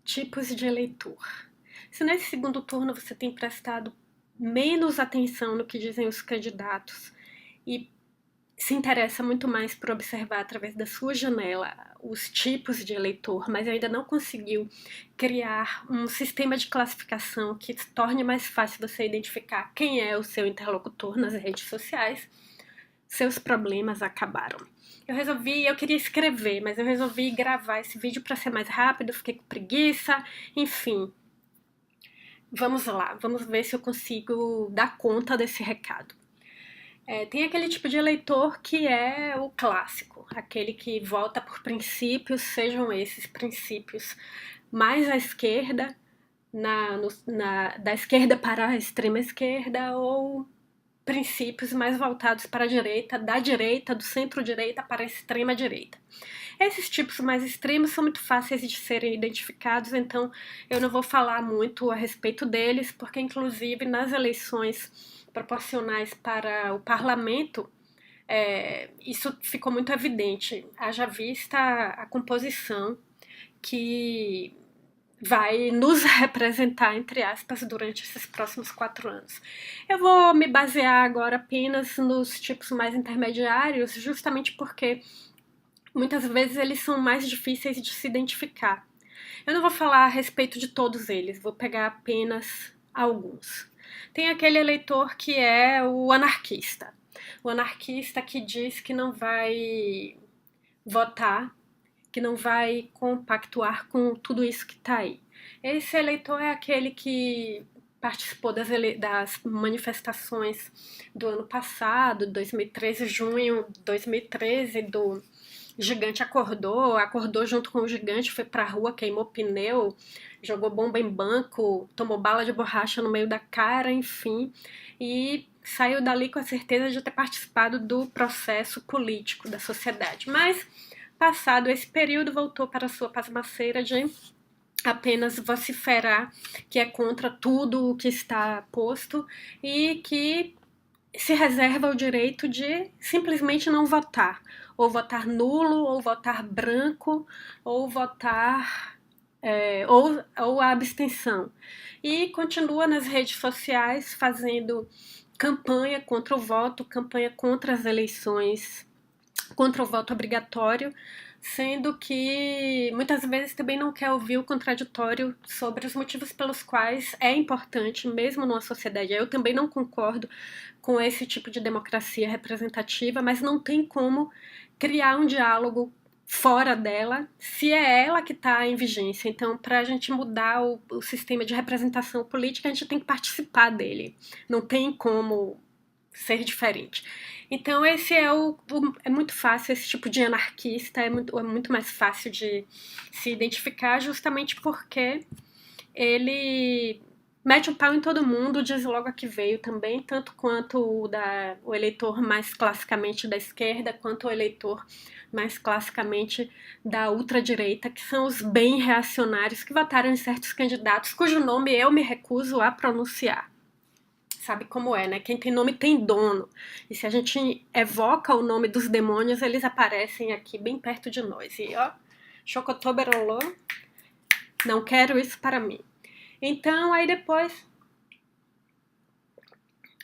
Tipos de eleitor. Se nesse segundo turno você tem prestado menos atenção no que dizem os candidatos e se interessa muito mais por observar através da sua janela os tipos de eleitor, mas ainda não conseguiu criar um sistema de classificação que torne mais fácil você identificar quem é o seu interlocutor nas redes sociais, seus problemas acabaram. Eu queria escrever, mas eu resolvi gravar esse vídeo para ser mais rápido, fiquei com preguiça, enfim. Vamos lá, vamos ver se eu consigo dar conta desse recado. Tem aquele tipo de eleitor que é o clássico, aquele que vota por princípios, sejam esses princípios mais à esquerda, da esquerda para a extrema esquerda, ou princípios mais voltados para a direita, da direita, do centro-direita para a extrema-direita. Esses tipos mais extremos são muito fáceis de serem identificados, então eu não vou falar muito a respeito deles, porque inclusive nas eleições proporcionais para o parlamento, isso ficou muito evidente, haja vista a composição que vai nos representar, entre aspas, durante esses próximos 4 anos. Eu vou me basear agora apenas nos tipos mais intermediários, justamente porque muitas vezes eles são mais difíceis de se identificar. Eu não vou falar a respeito de todos eles, vou pegar apenas alguns. Tem aquele eleitor que é o anarquista. O anarquista que diz que não vai votar, que não vai compactuar com tudo isso que está aí. Esse eleitor é aquele que participou das manifestações do ano passado, 2013, junho de 2013, do Gigante acordou junto com o gigante, foi pra rua, queimou pneu, jogou bomba em banco, tomou bala de borracha no meio da cara, enfim, e saiu dali com a certeza de ter participado do processo político da sociedade. Mas, passado esse período, voltou para sua pasmaceira de apenas vociferar que é contra tudo o que está posto e que se reserva o direito de simplesmente não votar, ou votar nulo, ou votar branco, ou votar ou a abstenção. E continua nas redes sociais fazendo campanha contra o voto, campanha contra as eleições, contra o voto obrigatório, sendo que muitas vezes também não quer ouvir o contraditório sobre os motivos pelos quais é importante, mesmo numa sociedade. Eu também não concordo com esse tipo de democracia representativa, mas não tem como criar um diálogo fora dela, se é ela que está em vigência. Então, para a gente mudar o sistema de representação política, a gente tem que participar dele. Não tem como ser diferente. Então esse é muito fácil, esse tipo de anarquista é muito mais fácil de se identificar, justamente porque ele mete o pau em todo mundo, diz logo a que veio também, tanto quanto o eleitor mais classicamente da esquerda, quanto o eleitor mais classicamente da ultradireita, que são os bem reacionários que votaram em certos candidatos cujo nome eu me recuso a pronunciar. Sabe como é, né? Quem tem nome tem dono. E se a gente evoca o nome dos demônios, eles aparecem aqui bem perto de nós. E ó, Chocotoberolô, não quero isso para mim. Então, aí depois,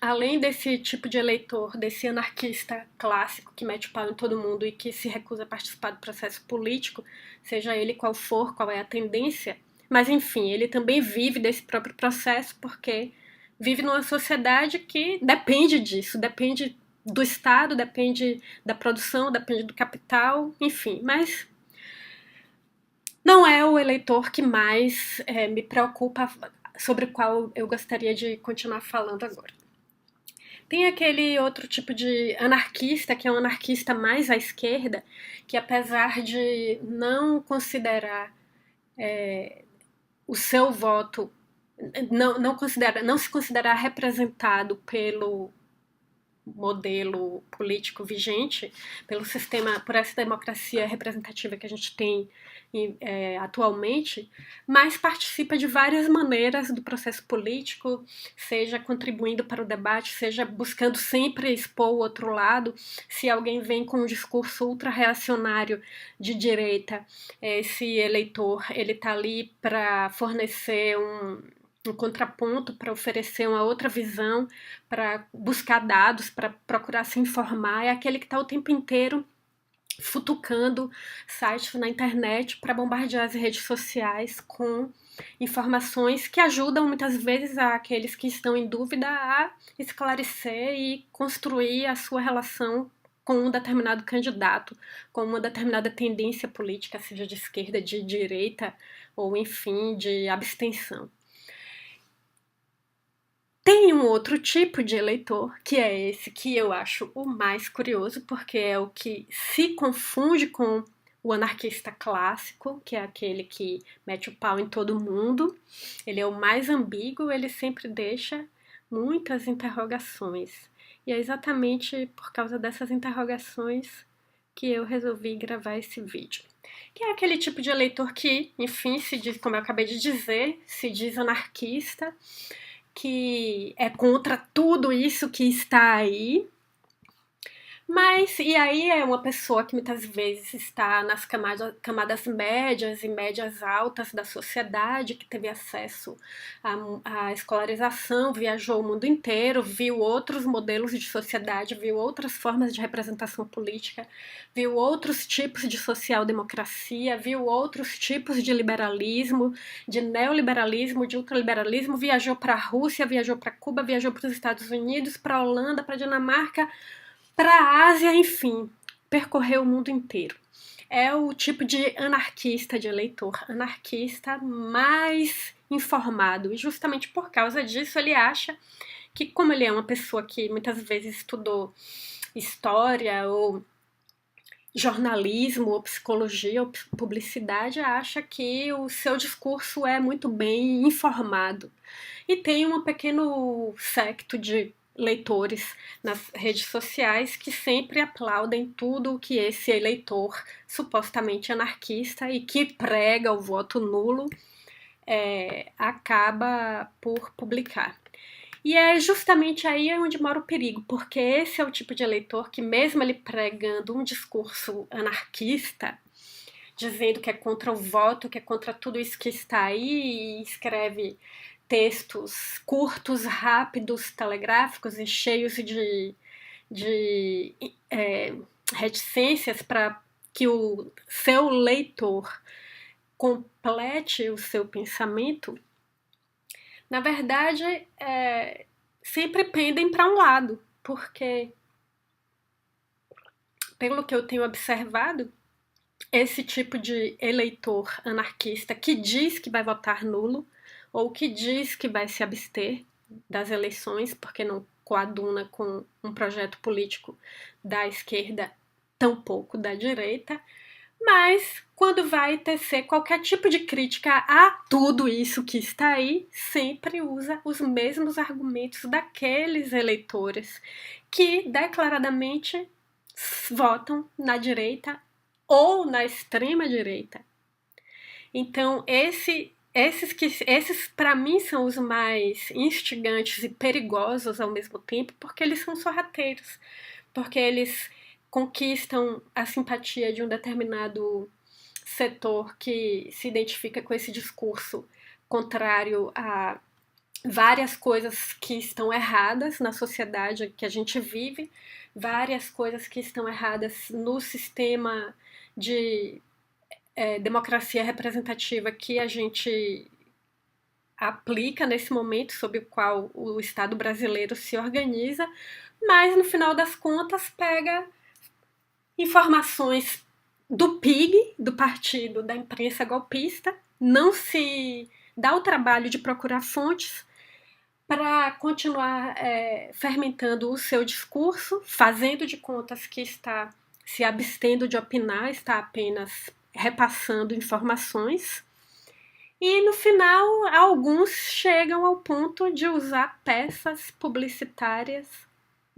além desse tipo de eleitor, desse anarquista clássico que mete o pau em todo mundo e que se recusa a participar do processo político, seja ele qual for, qual é a tendência, mas enfim, ele também vive desse próprio processo porque vive numa sociedade que depende disso, depende do Estado, depende da produção, depende do capital, enfim, mas não é o eleitor que mais me preocupa, sobre o qual eu gostaria de continuar falando agora. Tem aquele outro tipo de anarquista, que é um anarquista mais à esquerda, que apesar de não considerar o seu voto, não se considerar representado modelo político vigente, pelo sistema, por essa democracia representativa que a gente tem atualmente, mas participa de várias maneiras do processo político, seja contribuindo para o debate, seja buscando sempre expor o outro lado. Se alguém vem com um discurso ultra-reacionário de direita, esse eleitor ele está ali para fornecer um contraponto, para oferecer uma outra visão, para buscar dados, para procurar se informar. É aquele que está o tempo inteiro futucando sites na internet para bombardear as redes sociais com informações que ajudam muitas vezes aqueles que estão em dúvida a esclarecer e construir a sua relação com um determinado candidato, com uma determinada tendência política, seja de esquerda, de direita ou, enfim, de abstenção. Tem um outro tipo de eleitor, que é esse que eu acho o mais curioso, porque é o que se confunde com o anarquista clássico, que é aquele que mete o pau em todo mundo. Ele é o mais ambíguo, ele sempre deixa muitas interrogações. E é exatamente por causa dessas interrogações que eu resolvi gravar esse vídeo. Que é aquele tipo de eleitor que, enfim, se diz, como eu acabei de dizer, se diz anarquista, que é contra tudo isso que está aí. Mas, e aí é uma pessoa que muitas vezes está nas camadas médias e médias altas da sociedade, que teve acesso à escolarização, viajou o mundo inteiro, viu outros modelos de sociedade, viu outras formas de representação política, viu outros tipos de social-democracia, viu outros tipos de liberalismo, de neoliberalismo, de ultraliberalismo, viajou para a Rússia, viajou para Cuba, viajou para os Estados Unidos, para a Holanda, para a Dinamarca, para a Ásia, enfim, percorreu o mundo inteiro. É o tipo de anarquista, de eleitor anarquista mais informado. E justamente por causa disso ele acha que, como ele é uma pessoa que muitas vezes estudou história ou jornalismo, ou psicologia, ou publicidade, acha que o seu discurso é muito bem informado. E tem um pequeno secto de leitores nas redes sociais que sempre aplaudem tudo o que esse eleitor supostamente anarquista e que prega o voto nulo acaba por publicar. E é justamente aí onde mora o perigo, porque esse é o tipo de eleitor que, mesmo ele pregando um discurso anarquista, dizendo que é contra o voto, que é contra tudo isso que está aí, e escreve textos curtos, rápidos, telegráficos e cheios de reticências para que o seu leitor complete o seu pensamento, na verdade, sempre pendem para um lado, porque, pelo que eu tenho observado, esse tipo de eleitor anarquista que diz que vai votar nulo ou que diz que vai se abster das eleições porque não coaduna com um projeto político da esquerda, tampouco da direita, mas quando vai tecer qualquer tipo de crítica a tudo isso que está aí, sempre usa os mesmos argumentos daqueles eleitores que declaradamente votam na direita ou na extrema direita. Então, esses para mim são os mais instigantes e perigosos ao mesmo tempo, porque eles são sorrateiros, porque eles conquistam a simpatia de um determinado setor que se identifica com esse discurso contrário a várias coisas que estão erradas na sociedade que a gente vive, várias coisas que estão erradas no sistema de democracia representativa que a gente aplica nesse momento, sob o qual o Estado brasileiro se organiza, mas no final das contas pega informações do PIG, do partido da imprensa golpista, não se dá o trabalho de procurar fontes para continuar fermentando o seu discurso, fazendo de contas que está se abstendo de opinar, está apenas repassando informações. E no final, alguns chegam ao ponto de usar peças publicitárias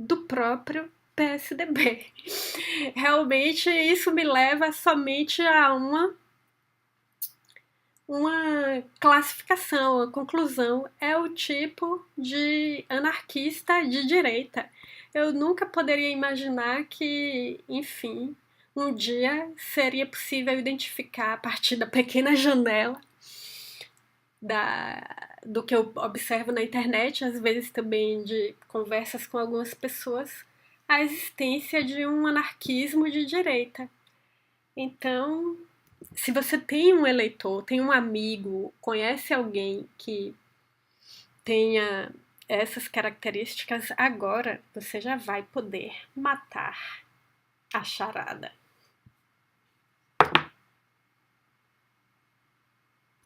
do próprio PSDB. Realmente isso me leva somente a uma classificação, a conclusão: é o tipo de anarquista de direita. Eu nunca poderia imaginar que, enfim, um dia seria possível identificar a partir da pequena janela do que eu observo na internet, às vezes também de conversas com algumas pessoas, a existência de um anarquismo de direita. Então, se você tem um eleitor, tem um amigo, conhece alguém que tenha essas características, agora você já vai poder matar a charada.